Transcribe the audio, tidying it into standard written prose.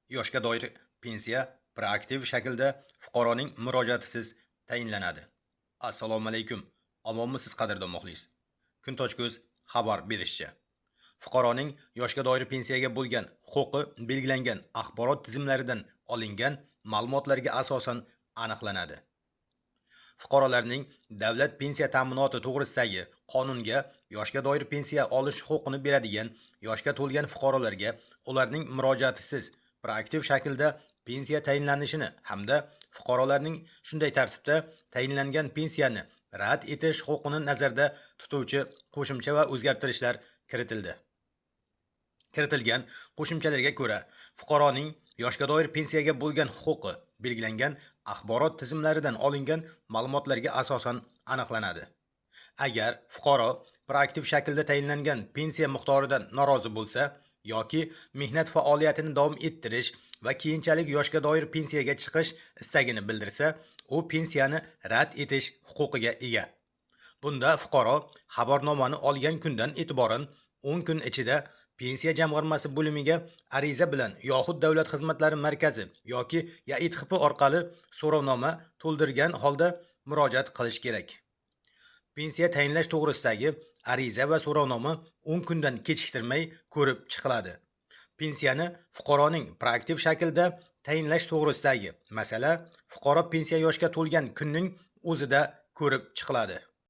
Yoshga doir pensiya proaktiv shaklda fuqaroning murojaatisiz tayinlanadi. Assalomu alaykum. Omonmisiz qadrdon muxlis? Kuntochko'z xabar berishicha, fuqaroning yoshga doir pensiyaga bo'lgan huquqi belgilangan axborot tizimlaridan olingan ma'lumotlarga asosan aniqlanadi. Fuqarolarning davlat pensiya ta'minoti to'g'risidagi qonunga yoshga doir pensiya olish huquqini beradigan yoshga to'lgan fuqarolarga ularning murojaatisiz proaktiv shaklda pensiya tayinlanishini hamda fuqarolarning shunday tartibda tayinlangan pensiyani rad etish huquqini nazarda tutuvchi qo'shimcha va o'zgartirishlar kiritildi. Kiritilgan qo'shimchalarga ko'ra, fuqaroning yoshga doir pensiyaga bo'lgan huquqi belgilangan axborot tizimlaridan olingan ma'lumotlarga asosan aniqlanadi. Agar fuqaro proaktiv shaklda tayinlangan pensiya miqdoridan norozi bo'lsa yoki mehnat faoliyatini davom ettirish va keyinchalik yoshga doir pensiyaga chiqish istagini bildirsa, u pensiyani rad etish huquqiga ega. Bunda fuqaro xabarnomani olgan kundan e'tiboran 10 kun ichida pensiya jamg'armasi bo'limiga ariza bilan yoxud davlat xizmatlari markazi yoki YAITXP orqali so'rovnoma to'ldirgan holda murojaat qilish kerak. Pensiya tayinlash to'g'risidagi ariza va so'rovnoma 10 kundan kechiktirmay ko'rib chiqiladi. Pensiyani fuqaroning proaktiv shaklda tayinlash to'g'risidagi masala fuqaro pensiya yoshga to'lgan kunning o'zida ko'rib chiqiladi.